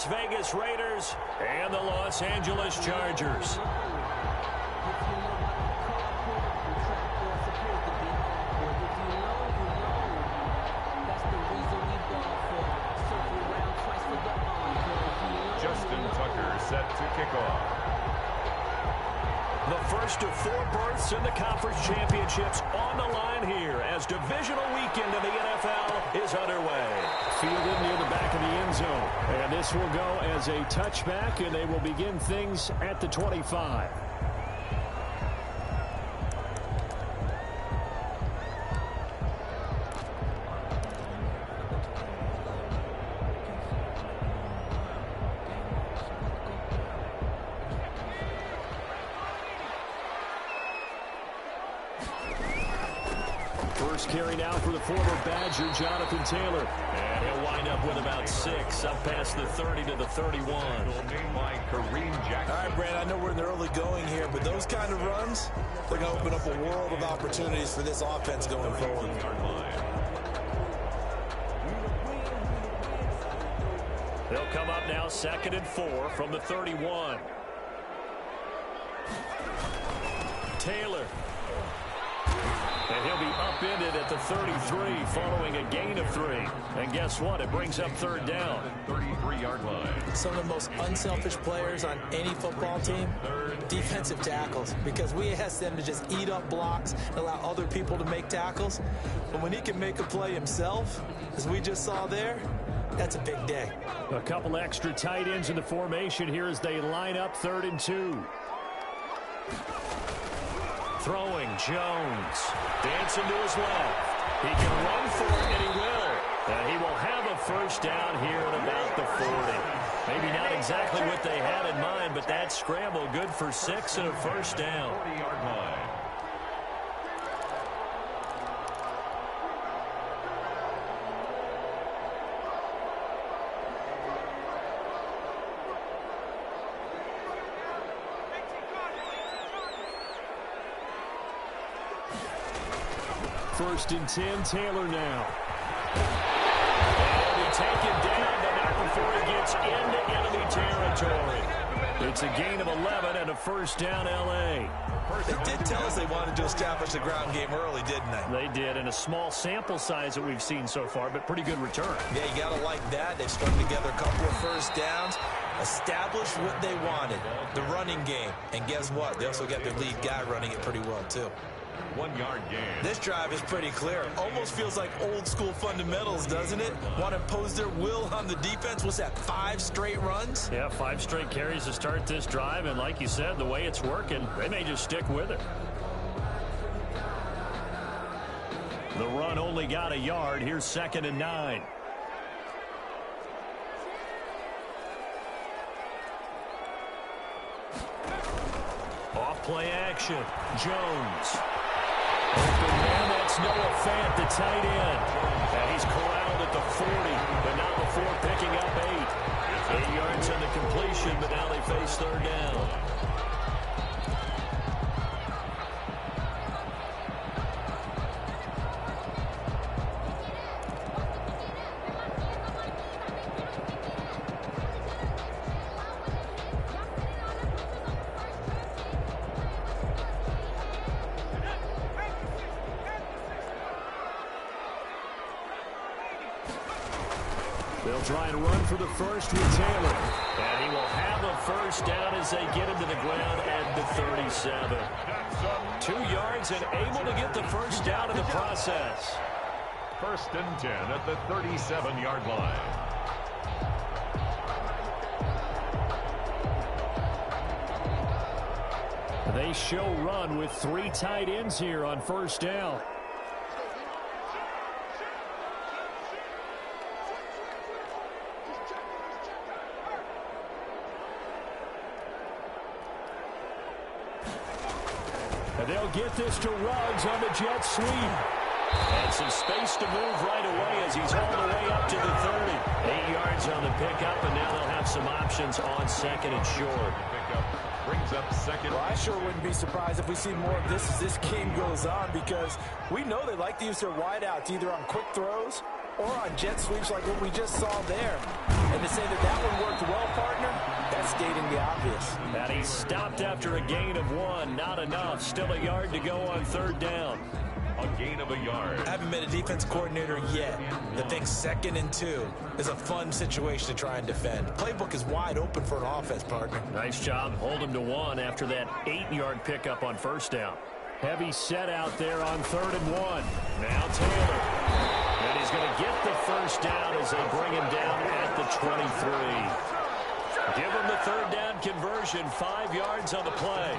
Las Vegas Raiders and the Los Angeles Chargers. Set to kick off. The first of 4 berths in the conference championships on the line here as divisional weekend in the NFL is underway. Fielded near the back of the end zone. And this will go as a touchback, and they will begin things at the 25. First carry now for the former Badger, Jonathan Taylor. And he'll wind up with about 6, up past the 30 to the 31. All right, Brad, I know we're in the early going here, but those kind of runs, they're going to open up a world of opportunities for this offense going forward. They'll come up now 2nd and 4 from the 31. Taylor. And he'll be upended at the 33 following a gain of 3. And guess what? It brings up 3rd down. 33-yard line. Some of the most unselfish players on any football team, defensive tackles, because we ask them to just eat up blocks and allow other people to make tackles. But when he can make a play himself, as we just saw there, that's a big day. A couple extra tight ends in the formation here as they line up 3rd and 2. Throwing, Jones. Dancing to his left. He can run for it, and he will. And he will have a first down here at about the 40. Maybe not exactly what they had in mind, but that scramble good for 6 and a first down. 40-yard line. First and 10, Taylor now. And he taken down, but not before he gets into enemy territory. It's a gain of 11 and a first down, L.A. They did tell us they wanted to establish the ground game early, didn't they? They did, in a small sample size that we've seen so far, but pretty good return. Yeah, you got to like that. They've strung together a couple of first downs, established what they wanted, the running game. And guess what? They also got their lead guy running it pretty well, too. 1-yard gain. This drive is pretty clear. Almost feels like old school fundamentals, doesn't it? Want to impose their will on the defense. What's that, 5 straight runs? Yeah, 5 straight carries to start this drive. And like you said, the way it's working, they may just stick with it. The run only got a yard. Here's 2nd and 9. Off play action. Jones. Open man, that's Noah Fant, the tight end. And he's corralled at the 40, but not before picking up 8. 8 yards on the completion, but now they face 3rd down. They'll try and run for the first with Taylor. And he will have a first down as they get him to the ground at the 37. 2 yards and able to get the first down in the process. 1st and 10 at the 37-yard line. They show run with 3 tight ends here on first down. And they'll get this to Ruggs on the jet sweep. And some space to move right away as he's all the way up to the 30. 8 yards on the pickup, and now they'll have some options on 2nd and short. Pickup brings up 2nd. Well, I sure wouldn't be surprised if we see more of this as this game goes on, because we know they like to use their wideouts either on quick throws or on jet sweeps like what we just saw there. And to say that that one worked well stating the obvious. And he stopped after a gain of 1. Not enough. Still a yard to go on 3rd down. A gain of a yard. I haven't been a defense coordinator yet that thinks 2nd and 2 is a fun situation to try and defend. Playbook is wide open for an offense, partner. Nice job. Hold him to 1 after that 8-yard pickup on 1st down. Heavy set out there on 3rd and 1. Now Taylor. And he's going to get the 1st down as they bring him down at the 23. Give him the 3rd down conversion, 5 yards on the play.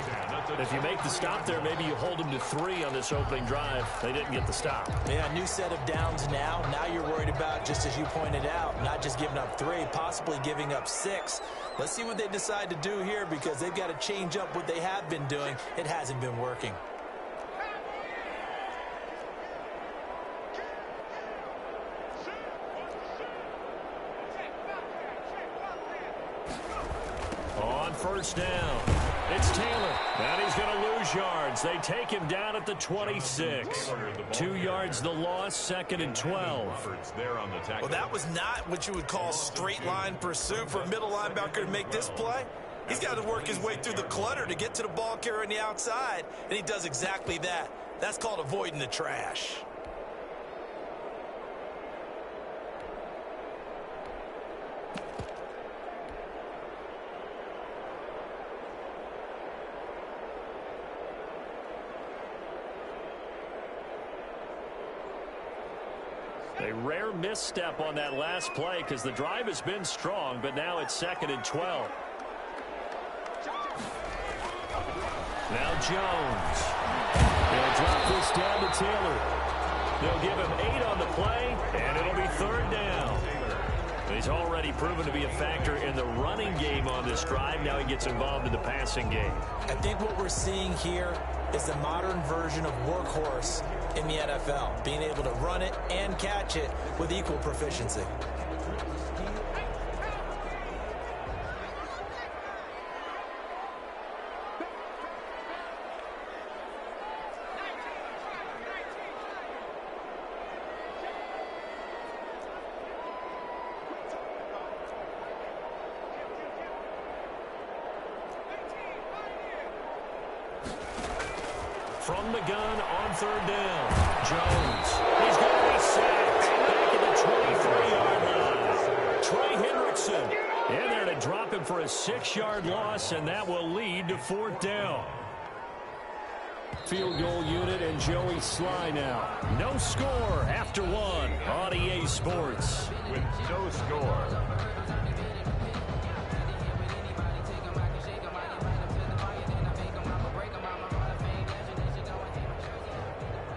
If you make the stop there, maybe you hold them to 3 on this opening drive. They didn't get the stop. Yeah, new set of downs now. Now you're worried about, just as you pointed out, not just giving up 3, possibly giving up 6. Let's see what they decide to do here because they've got to change up what they have been doing. It hasn't been working. On 1st down, it's Taylor. And he's going to lose yards. They take him down at the 26. 2 yards the loss, 2nd and 12. Well, that was not what you would call straight line pursuit for a middle linebacker to make this play. He's got to work his way through the clutter to get to the ball carrier on the outside, and he does exactly that. That's called avoiding the trash. A rare misstep on that last play because the drive has been strong, but now it's 2nd and 12. Now Jones. They'll drop this down to Taylor. They'll give him 8 on the play, and it'll be 3rd down. He's already proven to be a factor in the running game on this drive. Now he gets involved in the passing game. I think what we're seeing here is the modern version of workhorse in the NFL, being able to run it and catch it with equal proficiency. From the gun on 3rd down, Jones. He's going to be sacked back at the 23-yard line. Trey Hendrickson in there to drop him for a 6-yard loss, and that will lead to 4th down. Field goal unit and Joey Sly now. No score after 1 on EA Sports. With no score.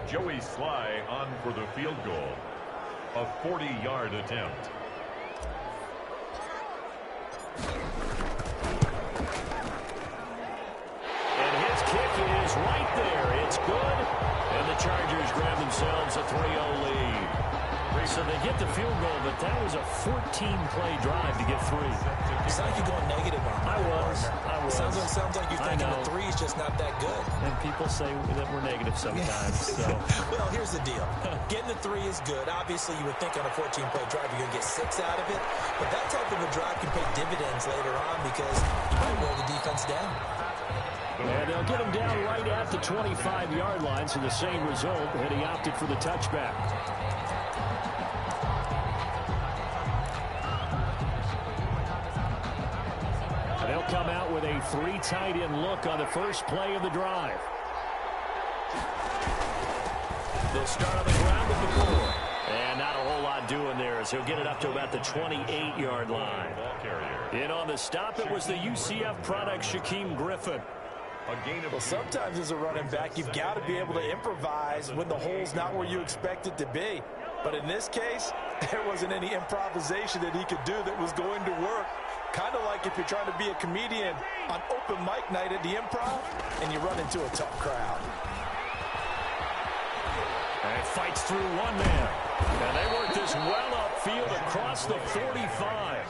Joey Sly on for the field goal. A 40-yard attempt. And his kick is right there. It's good. And the Chargers grab themselves a 3-0 lead. So they get the field goal, but that was a 14-play drive to get 3. It sounds like you're going negative on I was. Sounds like you're thinking the 3 is just not that good. And people say that we're negative sometimes. So. Well, here's the deal. Getting the 3 is good. Obviously, you would think on a 14-play drive you're going to get 6 out of it. But that type of a drive can pay dividends later on because you might wear the defense down. And they'll get him down right at the 25-yard line, so the same result, and he opted for the touchback. They'll come out with a 3 tight end look on the first play of the drive. They'll start on the ground with the 4. And not a whole lot doing there as he'll get it up to about the 28-yard line. In on the stop, it was the UCF product, Shaquem Griffin. Well, sometimes as a running back, you've got to be able to improvise when the hole's not where you expect it to be. But in this case, there wasn't any improvisation that he could do that was going to work. Kind of like if you're trying to be a comedian on open mic night at the Improv and you run into a tough crowd. And it fights through one man. And they work this well upfield across the 45.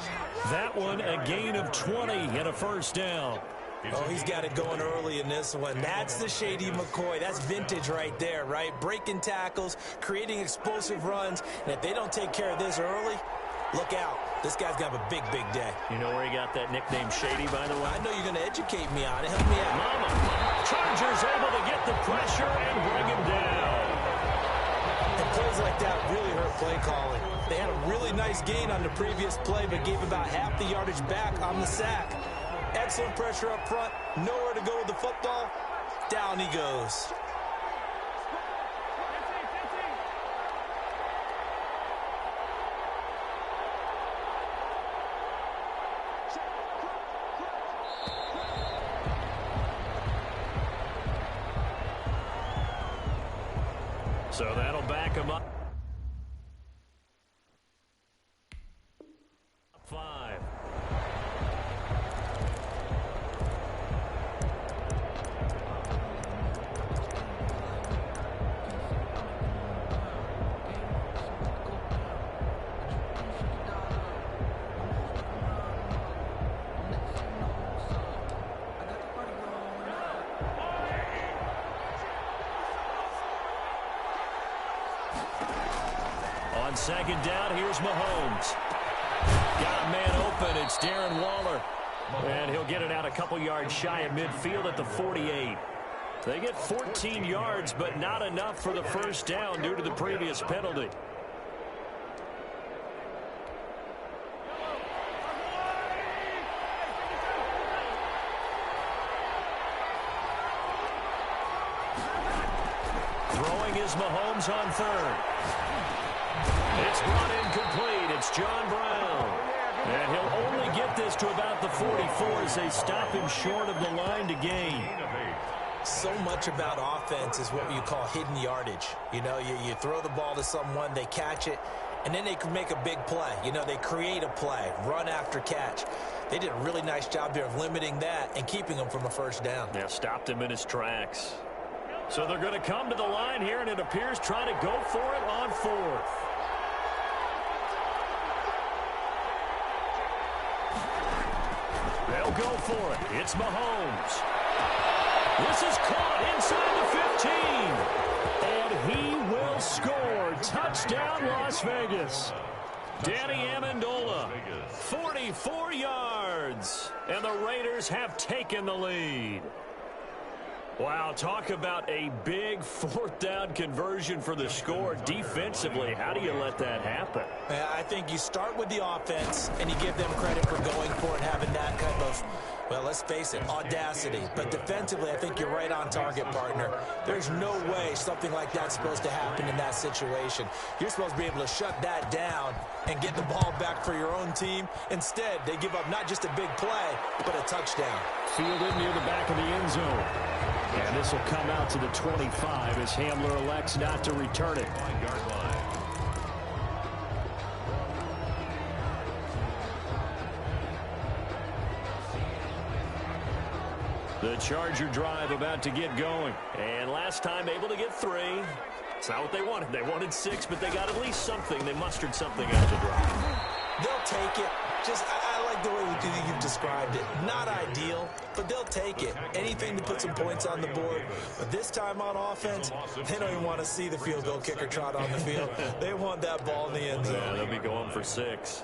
That one a gain of 20 and a 1st down. Oh, he's got it going early in this one. That's the Shady McCoy. That's vintage right there, right? Breaking tackles, creating explosive runs. And if they don't take care of this early, look out. This guy's got a big, big day. You know where he got that nickname Shady, by the way? I know you're going to educate me on it. Help me out. Mama. Chargers able to get the pressure and bring him down. And plays like that really hurt play calling. They had a really nice gain on the previous play, but gave about half the yardage back on the sack. Excellent pressure up front. Nowhere to go with the football. Down he goes. So that'll back him up. 5. On second down, here's Mahomes. Got a man open. It's Darren Waller. And he'll get it out a couple yards shy of midfield at the 48. They get 14 yards, but not enough for the first down due to the previous penalty. Throwing is Mahomes on third. It's brought in complete. It's John Brown. And he'll only get this to about the 44 as they stop him short of the line to gain. So much about offense is what you call hidden yardage. You know, you throw the ball to someone, they catch it, and then they can make a big play. You know, they create a play, run after catch. They did a really nice job there of limiting that and keeping him from a first down. Yeah, stopped him in his tracks. So they're going to come to the line here, and it appears trying to go for it on fourth. They'll go for it. It's Mahomes. This is caught inside the 15. And he will score. Touchdown, Las Vegas. Danny Amendola, 44 yards. And the Raiders have taken the lead. Wow, talk about a big fourth down conversion for the score. Defensively, how do you let that happen? I think you start with the offense, and you give them credit for going for it, having that kind of, well, let's face it, audacity. But defensively, I think you're right on target, partner. There's no way something like that's supposed to happen in that situation. You're supposed to be able to shut that down and get the ball back for your own team. Instead, they give up not just a big play, but a touchdown. Fielded near the back of the end zone. And this will come out to the 25 as Hamler elects not to return it. The Charger drive about to get going. And last time able to get 3. It's not what they wanted. They wanted 6, but they got at least something. They mustered something out to drive. They'll take it. I like the way you've described it. Not ideal, but they'll take it. Anything to put some points on the board. But this time on offense, they don't even want to see the field goal kicker trot on the field. They want that ball in the end zone. Yeah, they'll be going for 6.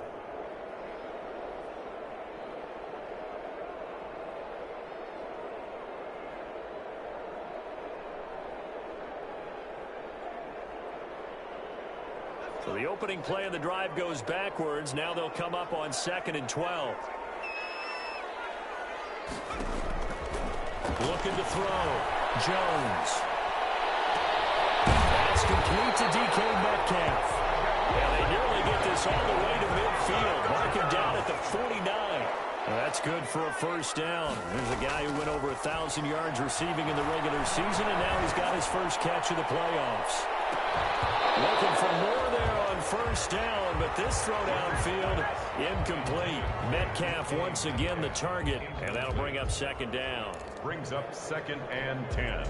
So the opening play of the drive goes backwards. Now they'll come up on 2nd and 12. Looking to throw. Jones. That's complete to DK Metcalf. And they nearly get this all the way to midfield. Mark him down at the 49. Well, that's good for a first down. There's a guy who went over 1,000 yards receiving in the regular season, and now he's got his first catch of the playoffs. Looking for more there on first down, but this throw downfield incomplete. Metcalf once again the target, and that'll bring up 2nd down. Brings up 2nd and 10.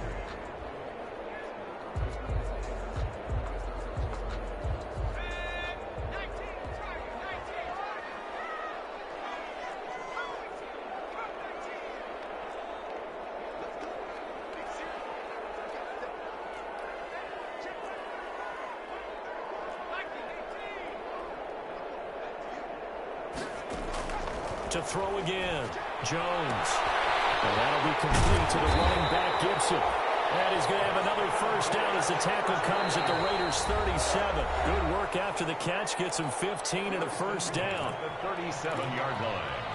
to throw again. Jones. And that'll be complete to the running back, Gibson. And he's going to have another first down as the tackle comes at the Raiders' 37. Good work after the catch. Gets him 15 and a first down. The 37-yard line.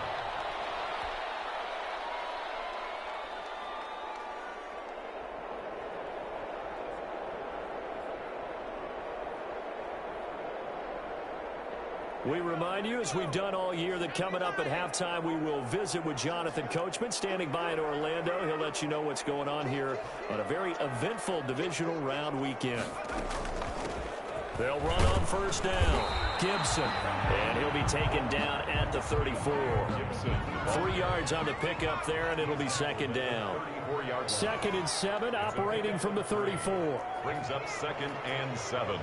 We remind you, as we've done all year, that coming up at halftime, we will visit with Jonathan Coachman, standing by in Orlando. He'll let you know what's going on here on a very eventful divisional round weekend. They'll run on first down. Gibson. And he'll be taken down at the 34. Gibson. 3 yards on the pickup there, and it'll be second down. 2nd and 7, operating from the 34. Brings up 2nd and 7.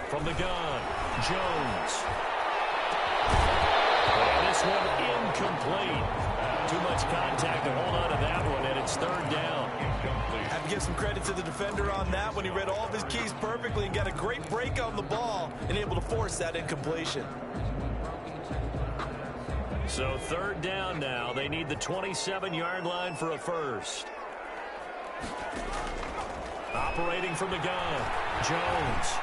From the gun, Jones. And this one incomplete. Too much contact to hold on to that one, and it's 3rd down. Have to give some credit to the defender on that when he read all of his keys perfectly and got a great break on the ball and able to force that incompletion. So 3rd down now. They need the 27-yard line for a first. Operating from the gun, Jones.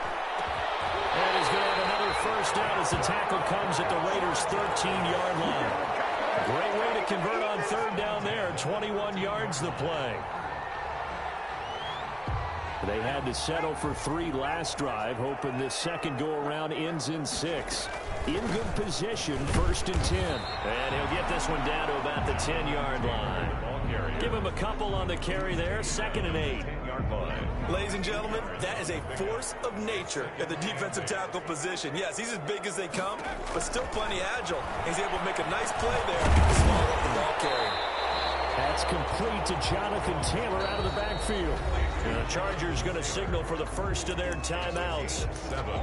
And he's going to have another first down as the tackle comes at the Raiders' 13-yard line. Great way to convert on 3rd down there. 21 yards the play. They had to settle for 3 last drive, hoping this second go-around ends in 6. In good position, 1st and 10. And he'll get this one down to about the 10-yard line. Give him a couple on the carry there. 2nd and 8. Ladies and gentlemen, that is a force of nature at the defensive tackle position. Yes, he's as big as they come, but still plenty agile. He's able to make a nice play there to swallow up the ball carrier. That's complete to Jonathan Taylor out of the backfield. And the Chargers going to signal for the first of their timeouts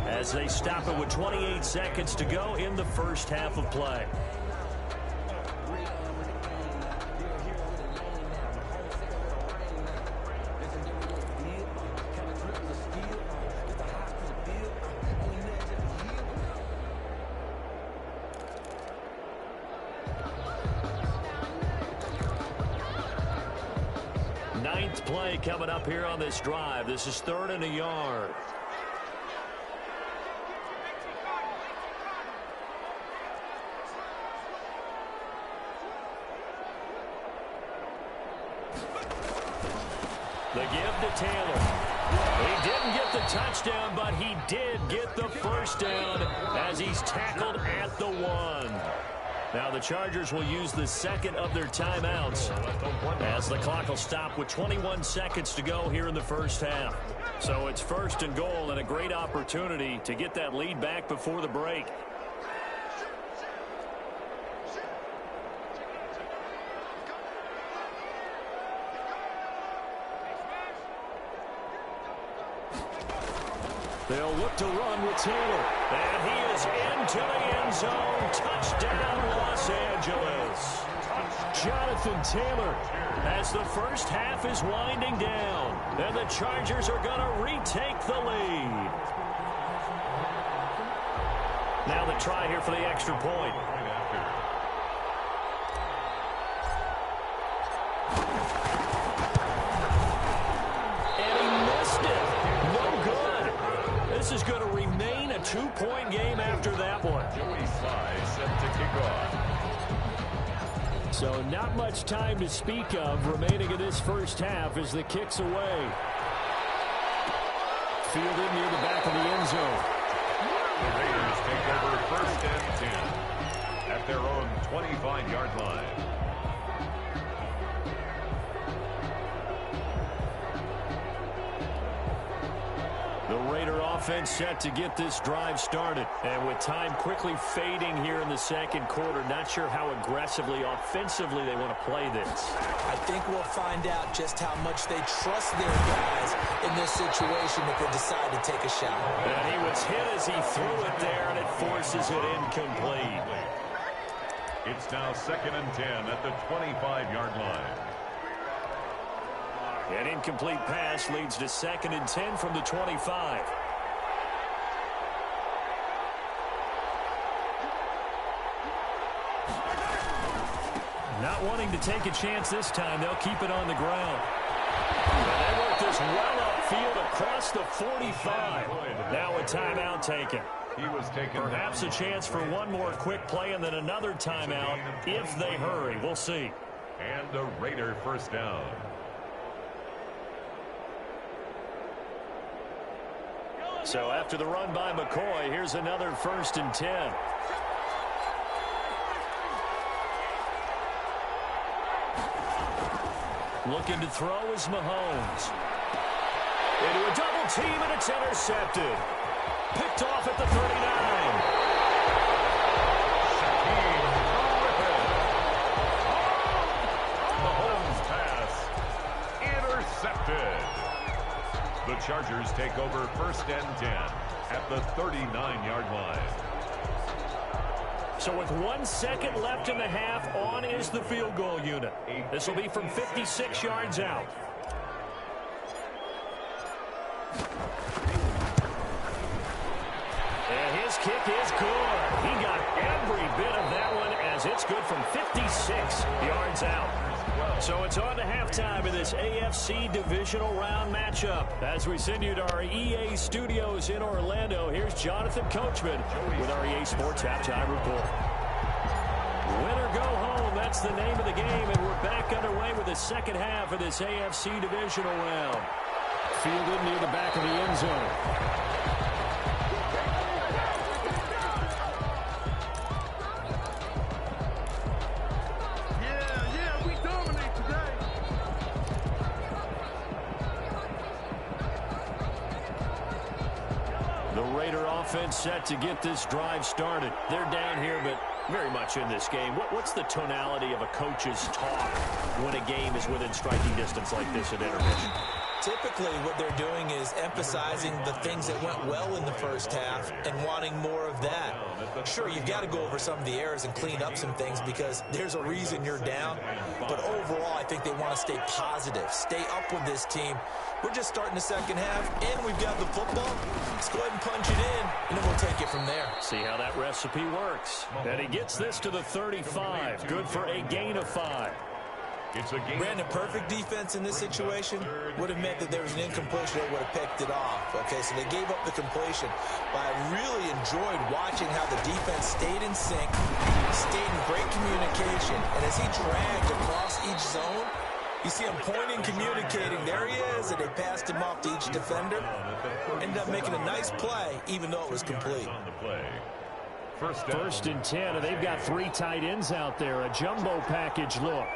as they stop it with 28 seconds to go in the first half of play. Ninth play coming up here on this drive. This is 3rd and a yard. The give to Taylor. He didn't get the touchdown, but he did get the first down as he's tackled at the 1. Now the Chargers will use the second of their timeouts as the clock will stop with 21 seconds to go here in the first half. So it's 1st and goal and a great opportunity to get that lead back before the break. They'll look to run with Taylor. And he is into the end zone. Touchdown, Los Angeles. Jonathan Taylor as the first half is winding down. And the Chargers are going to retake the lead. Now the try here for the extra point. This is going to remain a 2-point game after that one. Joey Sly set to kick off. So not much time to speak of remaining in this first half as the kick's away. Fielded near the back of the end zone. The Raiders take over 1st and 10 at their own 25-yard line. The Raider offense set to get this drive started. And with time quickly fading here in the second quarter, not sure how aggressively, offensively they want to play this. I think we'll find out just how much they trust their guys in this situation if they decide to take a shot. And he was hit as he threw it there, and it forces it incomplete. It's now 2nd and 10 at the 25-yard line. An incomplete pass leads to 2nd and 10 from the 25. Not wanting to take a chance this time, they'll keep it on the ground. And they work this well upfield across the 45. Now a timeout taken. He was taken. Perhaps a chance for one more quick play and then another timeout if they hurry. We'll see. And a Raider first down. So after the run by McCoy, here's another 1st and 10. Looking to throw is Mahomes. Into a double team, and it's intercepted. Picked off at the 39. Mahomes pass intercepted. The Chargers take over 1st and 10 at the 39-yard line. So with 1 second left in the half, on is the field goal unit. This will be from 56 yards out. And his kick is good. He got every bit of that one as it's good from 56 yards out. So it's on to halftime in this AFC divisional round matchup. As we send you to our EA studios in Orlando, here's Jonathan Coachman with our EA Sports Halftime Report. Win or go home, that's the name of the game, and we're back underway with the second half of this AFC divisional round. Fielded near the back of the end zone. Offense set to get this drive started. They're down here, but very much in this game. What's the tonality of a coach's talk when a game is within striking distance like this at intermission? Typically, what they're doing is emphasizing the things that went well in the first half and wanting more of that. Sure, you've got to go over some of the errors and clean up some things because there's a reason you're down. But overall, I think they want to stay positive, stay up with this team. We're just starting the second half, and we've got the football. Let's go ahead and punch it in, and then we'll take it from there. See how that recipe works. And he gets this to the 35. Good for a gain of 5. Brandon, perfect defense in this situation would have meant that there was an incompletion that would have picked it off. Okay, so they gave up the completion. But I really enjoyed watching how the defense stayed in sync, stayed in great communication, and as he dragged across each zone, you see him pointing, communicating. There he is, and they passed him off to each defender. Ended up making a nice play, even though it was complete. First and 10, and they've got 3 tight ends out there. A jumbo package look.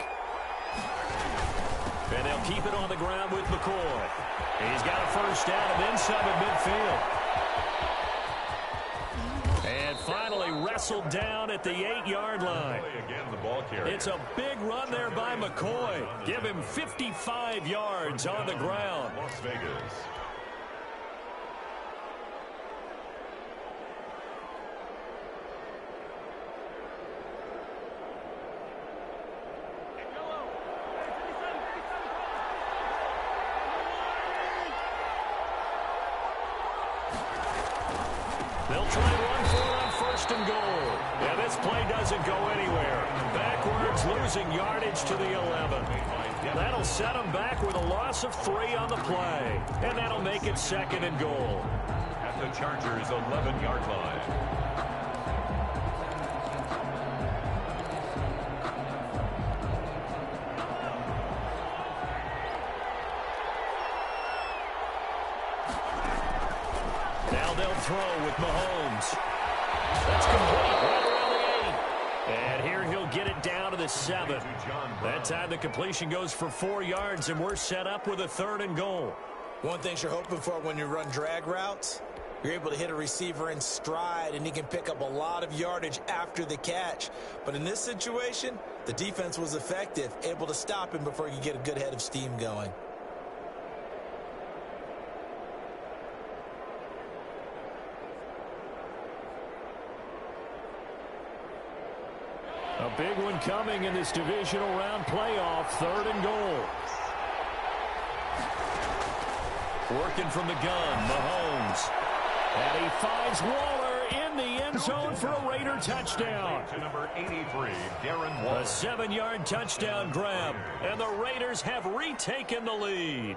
And they'll keep it on the ground with McCoy. He's got a first down and then some at midfield. And finally wrestled down at the 8-yard line. It's a big run there by McCoy. Give him 55 yards on the ground. Las Vegas. They'll try and run for it on 1st and goal. And this play doesn't go anywhere. Backwards, losing yardage to the 11. That'll set them back with a loss of 3 on the play. And that'll make it 2nd and goal. At the Chargers' 11-yard line. Throw with Mahomes. That's complete right around the 8. And here he'll get it down to the 7. That time the completion goes for 4 yards, and we're set up with a 3rd and goal. One thing you're hoping for when you run drag routes, you're able to hit a receiver in stride, and he can pick up a lot of yardage after the catch. But in this situation, the defense was effective, able to stop him before he could get a good head of steam going. A big one coming in this divisional round playoff, 3rd and goal. Working from the gun, Mahomes. And he finds Waller in the end zone for a Raider touchdown. To number 83, Darren Waller. A 7-yard touchdown grab, and the Raiders have retaken the lead.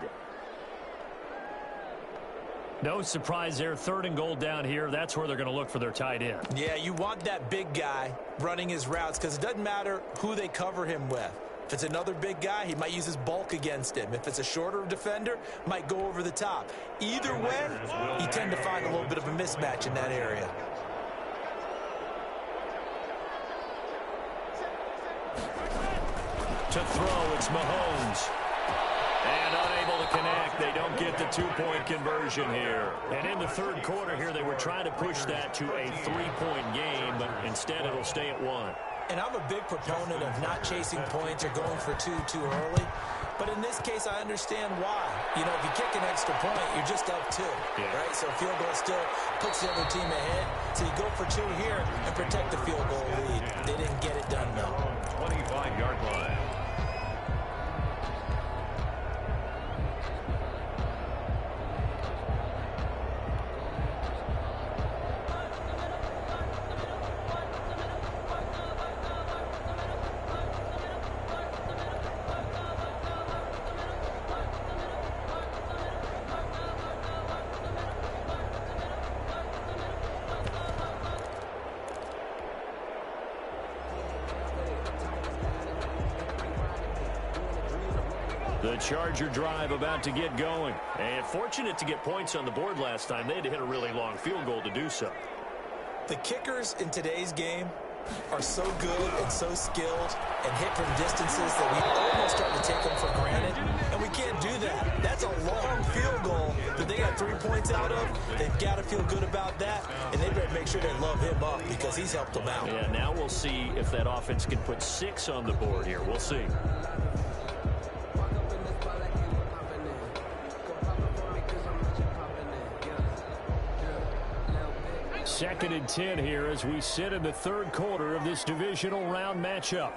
No surprise there, 3rd and goal down here. That's where they're going to look for their tight end. Yeah, you want that big guy running his routes because it doesn't matter who they cover him with. If it's another big guy, he might use his bulk against him. If it's a shorter defender, might go over the top. Either way, you tend to find a little bit of a mismatch in that area. To throw, it's Mahomes. And unable to connect. They don't get the 2-point conversion here. And in the 3rd quarter here, they were trying to push that to a 3-point game, but instead it'll stay at 1. And I'm a big proponent of not chasing points or going for two too early. But in this case, I understand why. You know, if you kick an extra point, you're just up 2, right? So field goal still puts the other team ahead. So you go for 2 here and protect the field goal lead. They didn't get it done, though. 25-yard line. The Charger drive about to get going. And fortunate to get points on the board last time. They had to hit a really long field goal to do so. The kickers in today's game are so good and so skilled and hit from distances that we almost start to take them for granted. And we can't do that. That's a long field goal that they got 3 points out of. They've got to feel good about that. And they better make sure they love him up because he's helped them out. Yeah, now we'll see if that offense can put 6 on the board here. We'll see. 2nd and 10 here as we sit in the 3rd quarter of this divisional round matchup.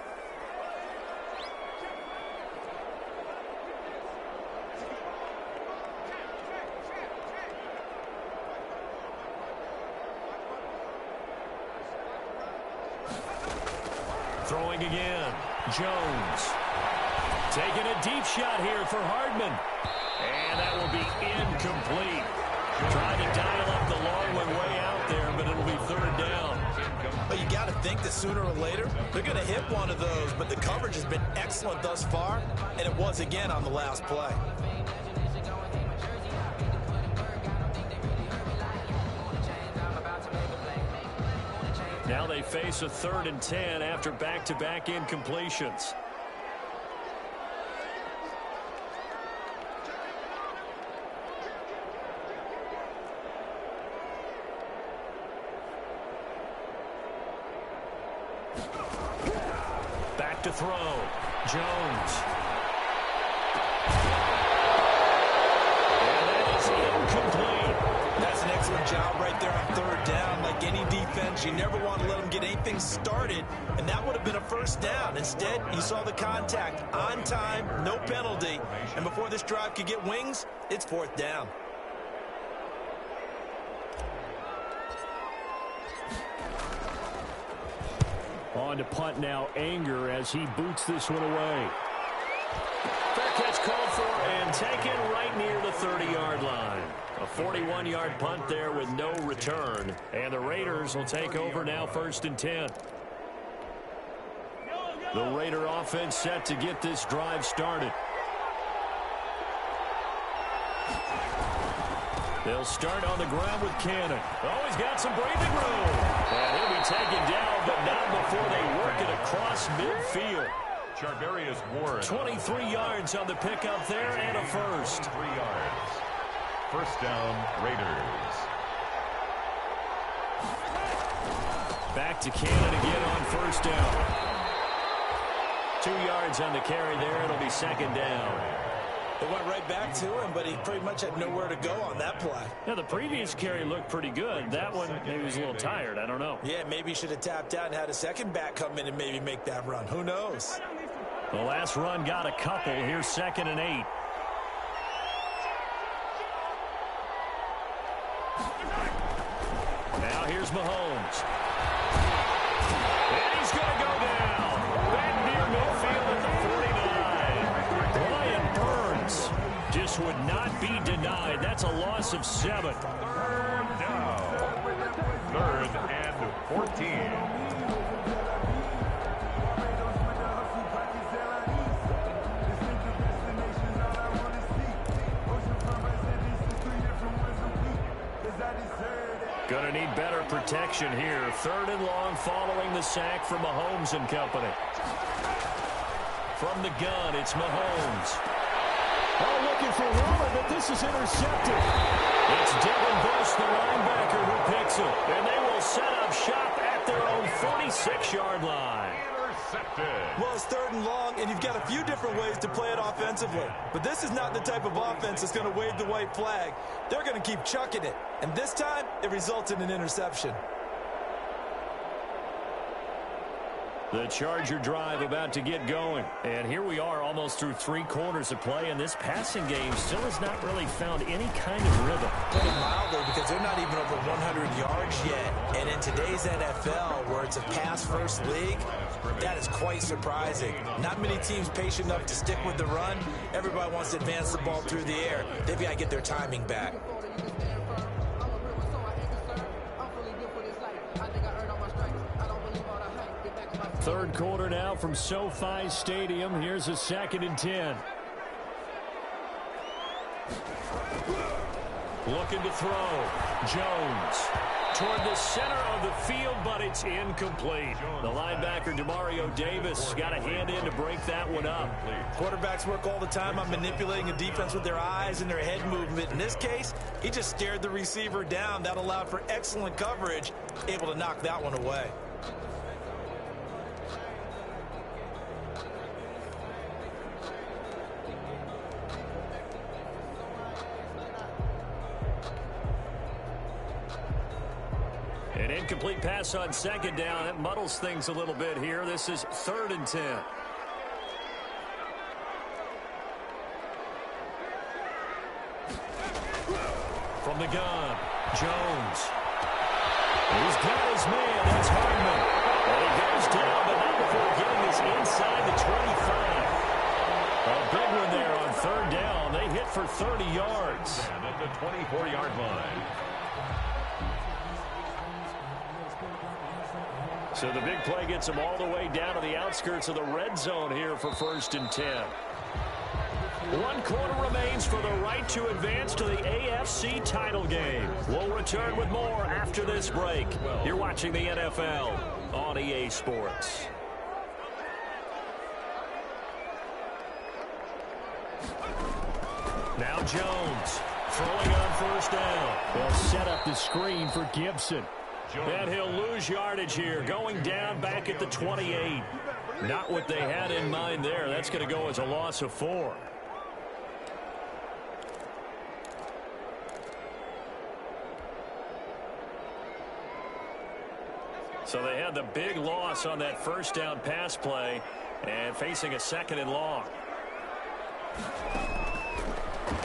Throwing again. Jones. Taking a deep shot here for Hardman. And that will be incomplete. Trying to dial up the long one way out there, but it'll be 3rd down. But you got to think that sooner or later, they're going to hit one of those. But the coverage has been excellent thus far, and it was again on the last play. Now they face a 3rd and 10 after back-to-back incompletions. Back to throw. Jones. And that is incomplete. That's an excellent job right there on 3rd down. Like any defense, you never want to let them get anything started, and that would have been a 1st down. Instead, you saw the contact on time, no penalty, and before this drive could get wings, it's 4th down. On to punt now, Anger, as he boots this one away. Fair catch called for and taken right near the 30-yard line. A 41-yard punt there with no return. And the Raiders will take over now 1st and 10. The Raider offense set to get this drive started. They'll start on the ground with Cannon. Oh, he's got some breathing room. And he'll be taken down, but not before they work it across midfield. Charvarius Ward. 23 yards on the pickup there and a 1st. 3 yards. 1st down, Raiders. Back to Cannon again on 1st down. 2 yards on the carry there. It'll be 2nd down. It went right back to him, but he pretty much had nowhere to go on that play. Yeah, the previous carry looked pretty good. That one, maybe he was a little tired. I don't know. Yeah, maybe he should have tapped out and had a second back come in and maybe make that run. Who knows? The last run got a couple. Here's 2nd and 8. Now here's Mahomes. And he's going to go down. Back near midfield at the 49. Brian Burns just would not be denied. That's a loss of 7. 3rd down. 3rd and 14. Going to need better protection here. 3rd and long following the sack from Mahomes and company. From the gun, it's Mahomes. Oh, looking for Waller, but this is intercepted. It's Devin Bush, the linebacker, who picks it. And they will set up shop at their own 46-yard line. Well, it's 3rd and long, and you've got a few different ways to play it offensively. But this is not the type of offense that's going to wave the white flag. They're going to keep chucking it. And this time, it results in an interception. The Charger drive about to get going. And here we are almost through 3 quarters of play, and this passing game still has not really found any kind of rhythm. Put it mildly, because they're not even over 100 yards yet. And in today's NFL, where it's a pass-first league, that is quite surprising. Not many teams patient enough to stick with the run. Everybody wants to advance the ball through the air. They've got to get their timing back. 3rd quarter now from SoFi Stadium. Here's a 2nd and 10. Looking to throw. Jones toward the center of the field, but it's incomplete. The linebacker, Demario Davis, got a hand in to break that one up. Quarterbacks work all the time on manipulating a defense with their eyes and their head movement. In this case, he just stared the receiver down. That allowed for excellent coverage, able to knock that one away. An incomplete pass on 2nd down. It muddles things a little bit here. This is 3rd and 10. From the gun, Jones. He's got his man. That's Hardman. And he goes down, but not before getting this inside the 25. A big one there on 3rd down. They hit for 30 yards. And at the 24-yard line. So the big play gets them all the way down to the outskirts of the red zone here for 1st and 10. 1 quarter remains for the right to advance to the AFC title game. We'll return with more after this break. You're watching the NFL on EA Sports. Now Jones throwing on 1st down. They'll set up the screen for Gibson. And he'll lose yardage here, going down back at the 28. Not what they had in mind there. That's going to go as a loss of 4. So they had the big loss on that 1st down pass play and facing a 2nd and long.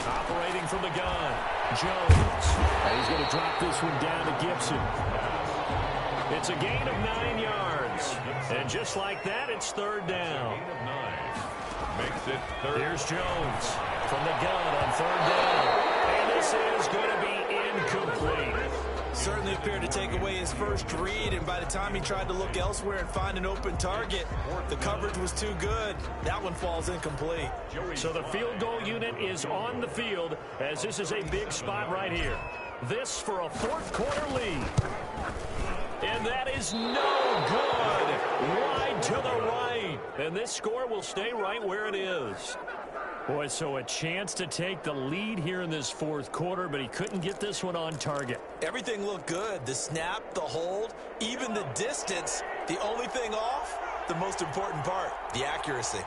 Operating from the gun, Jones. And he's going to drop this one down to Gibson. It's a gain of 9 yards. And just like that, it's 3rd down. Gain of 9. Makes it 3rd. Here's Jones from the gun on 3rd down. And this is going to be incomplete. Certainly appeared to take away his first read, and by the time he tried to look elsewhere and find an open target, the coverage was too good. That one falls incomplete. So the field goal unit is on the field as this is a big spot right here. This for a 4th quarter lead. And that is no good. Wide to the right. And this score will stay right where it is. Boy, so a chance to take the lead here in this 4th quarter, but he couldn't get this one on target. Everything looked good. The snap, the hold, even the distance. The only thing off, the most important part, the accuracy.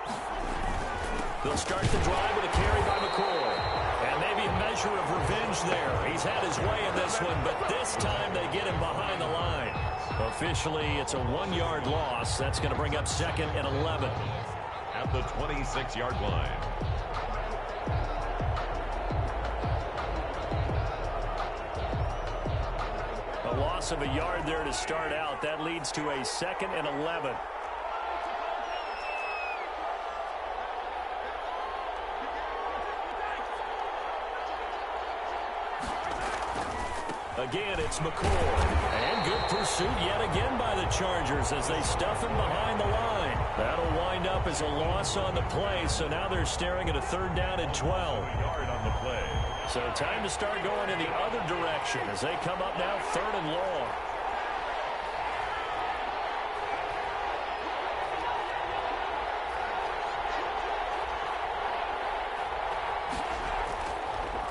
They'll start the drive with a carry by McCoy. And maybe a measure of revenge there. He's had his way in this one, but this time they get him behind the line. Officially, it's a 1-yard loss. That's going to bring up 2nd and 11. At the 26-yard line. A loss of a yard there to start out. That leads to a 2nd and 11. Again, it's McCoy. And good pursuit yet again by the Chargers as they stuff him behind the line. That'll wind up as a loss on the play, so now they're staring at a 3rd down and 12. Yard on the play. So time to start going in the other direction as they come up now 3rd and long.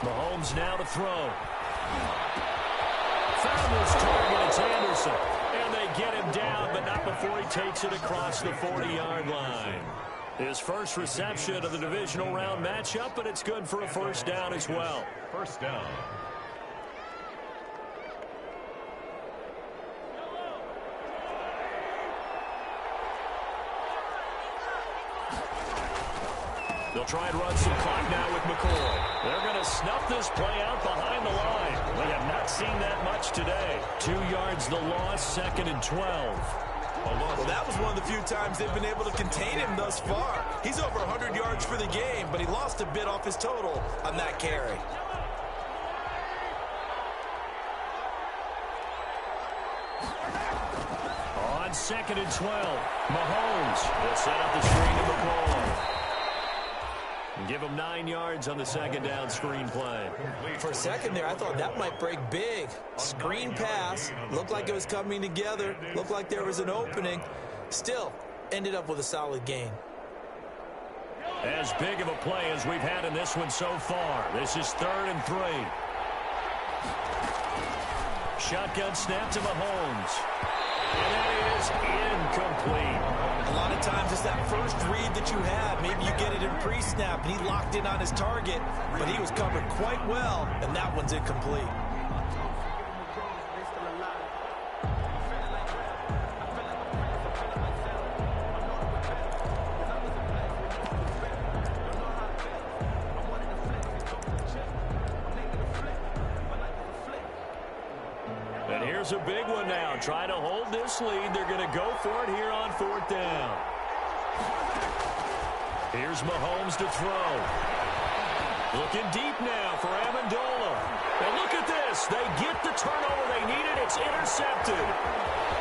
Mahomes now to throw. Found his target, it's Anderson. And they get him down, but not before he takes it across the 40-yard line. His first reception of the divisional round matchup, but it's good for a 1st down as well. 1st down. They'll try and run some clock now with McCoy. They're going to snuff this play out behind the line. We have not seen that much today. 2 yards the loss, 2nd and 12. Well, that was one of the few times they've been able to contain him thus far. He's over 100 yards for the game, but he lost a bit off his total on that carry. On 2nd and 12, Mahomes will set up the screen to McCoy. And give him 9 yards on the 2nd down screen play. For a second there, I thought that might break big. Screen pass. Looked like it was coming together. Looked like there was an opening. Still, ended up with a solid gain. As big of a play as we've had in this one so far. This is 3rd and 3. Shotgun snap to Mahomes. And that is incomplete. A lot of times it's that first read that you have. Maybe you get it in pre-snap, and he locked in on his target, but he was covered quite well, and that one's incomplete. And here's a big one now. Trying to hold this lead. They're going to go for it here on 4th down. Here's Mahomes to throw. Looking deep now for Amendola. And look at this. They get the turnover they needed. It's intercepted.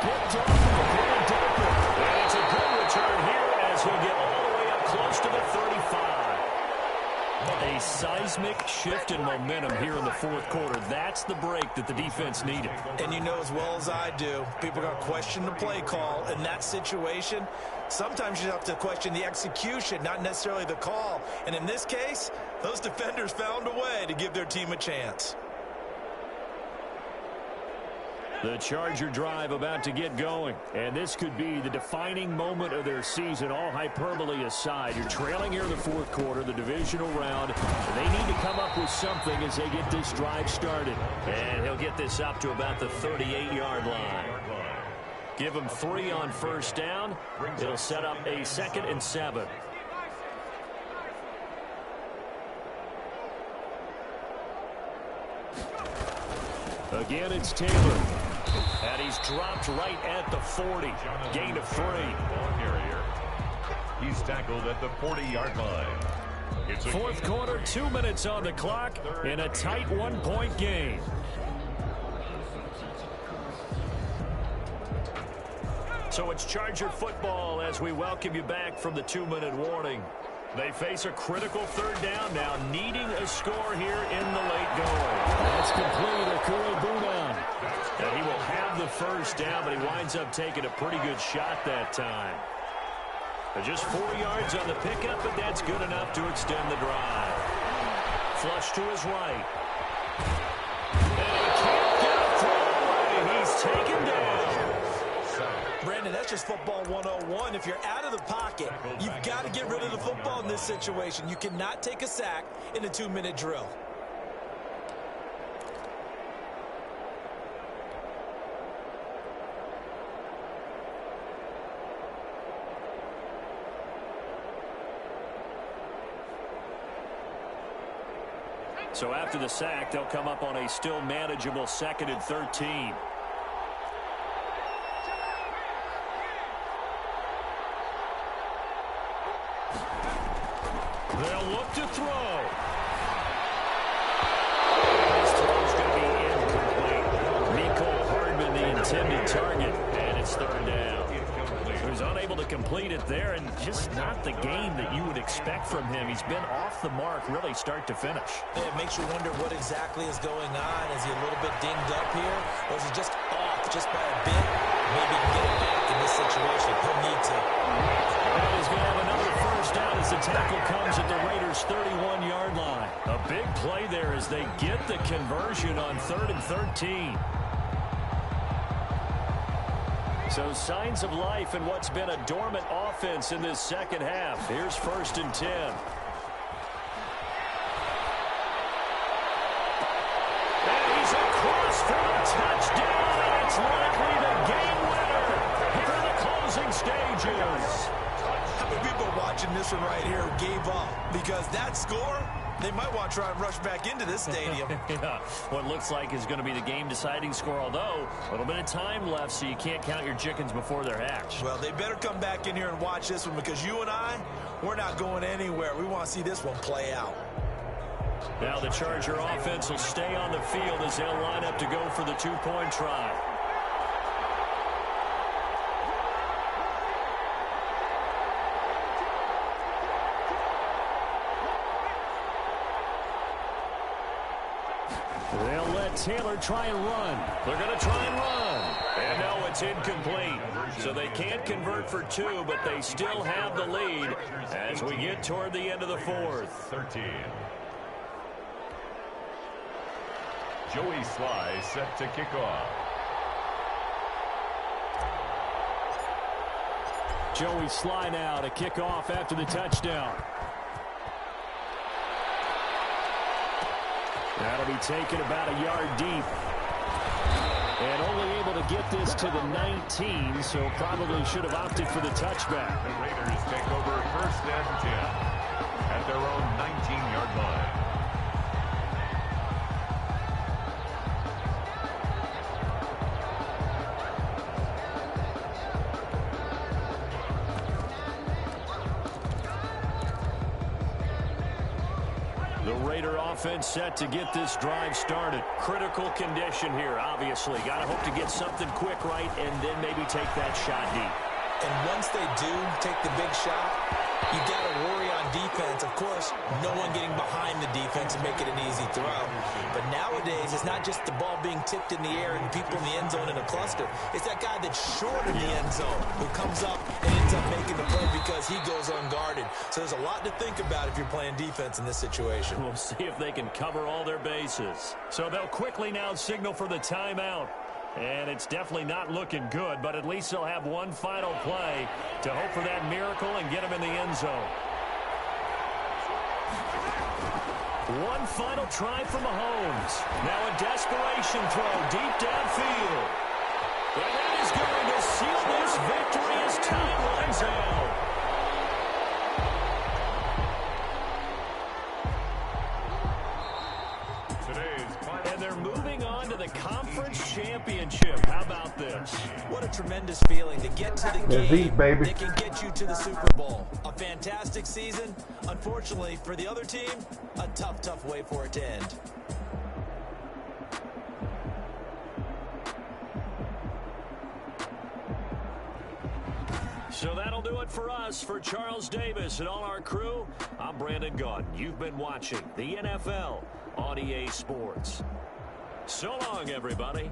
Picked off in the grand open. And it's a good return here as he'll get all the way up close to the 35. A seismic shift in momentum here in the 4th quarter. That's the break that the defense needed. And you know as well as I do, people are going to question the play call in that situation. Sometimes you have to question the execution, not necessarily the call. And in this case, those defenders found a way to give their team a chance. The Charger drive about to get going. And this could be the defining moment of their season, all hyperbole aside. You're trailing here in the 4th quarter, the divisional round. They need to come up with something as they get this drive started. And he'll get this up to about the 38-yard line. Give him 3 on 1st down. It'll set up a 2nd and 7. Again, it's Taylor. And he's dropped right at the 40. Gain of 3. He's tackled at the 40-yard line. It's 4th quarter, 2 minutes on the clock, in a tight 1-point game. So it's Charger football as we welcome you back from the 2-minute warning. They face a critical 3rd down now, needing a score here in the late going. That's complete. Akura-Bunan. And he will have the 1st down, but he winds up taking a pretty good shot that time. Just 4 yards on the pickup, but that's good enough to extend the drive. Flush to his right. And he can't get a throw away. He's taken down. Brandon, that's just football 101. If you're out of the pocket, you've got to get rid of the football in this situation. You cannot take a sack in a 2-minute drill. So after the sack, they'll come up on a still manageable 2nd and 13. They'll look to throw. This throw's going to be incomplete. Mecole Hardman, the intended target, and it's 3rd down. He was unable to complete it there, and just not the game that you would expect from him. He's been off the mark really start to finish. It makes you wonder what exactly is going on. Is he a little bit dinged up here, or is he just off just by a bit? Maybe he can get it back in this situation. He'll need to. And he's going to have another 1st down as the tackle comes at the Raiders' 31-yard line. A big play there as they get the conversion on 3rd and 13. So signs of life in what's been a dormant offense in this 2nd half. Here's 1st and 10. And he's across for a touchdown, and it's likely the game winner for the closing stages. How many people watching this one right here gave up? Because that score, they might want to try and rush back into this stadium. Yeah, what looks like is going to be the game-deciding score, although a little bit of time left, so you can't count your chickens before they're hatched. Well, they better come back in here and watch this one, because you and I, we're not going anywhere. We want to see this one play out. Now the Charger offense will stay on the field as they'll line up to go for the 2-point try. They'll let Taylor try and run. They're going to try and run. And no, it's incomplete. So they can't convert for 2, but they still have the lead as we get toward the end of the 4th. 13. Joey Sly set to kick off. Joey Sly now to kick off after the touchdown. That'll be taken about a yard deep. And only able to get this to the 19, so probably should have opted for the touchback. The Raiders take over 1st and 10 at their own 19-yard line. The Raider offense set to get this drive started. Critical condition here, obviously. Got to hope to get something quick right and then maybe take that shot deep. And once they do take the big shot, you got to worry on defense. Of course, no one getting behind the defense and make it an easy throw. But nowadays, it's not just the ball being tipped in the air and people in the end zone in a cluster. It's that guy that's short in the end zone who comes up and ends up making the play because he goes unguarded. So there's a lot to think about if you're playing defense in this situation. We'll see if they can cover all their bases. So they'll quickly now signal for the timeout. And it's definitely not looking good, but at least they'll have one final play to hope for that miracle and get them in the end zone. One final try from Mahomes. Now a desperation throw deep downfield. And that is going to seal this victory as time runs out. And they're moving on to the conference championship. How about this? What a tremendous feeling to get to the game that can get you to the Super Bowl. A fantastic season. Unfortunately, for the other team, a tough way for it to end. So that'll do it for us. For Charles Davis and all our crew, I'm Brandon Gaudin. You've been watching the NFL on EA Sports. So long, everybody.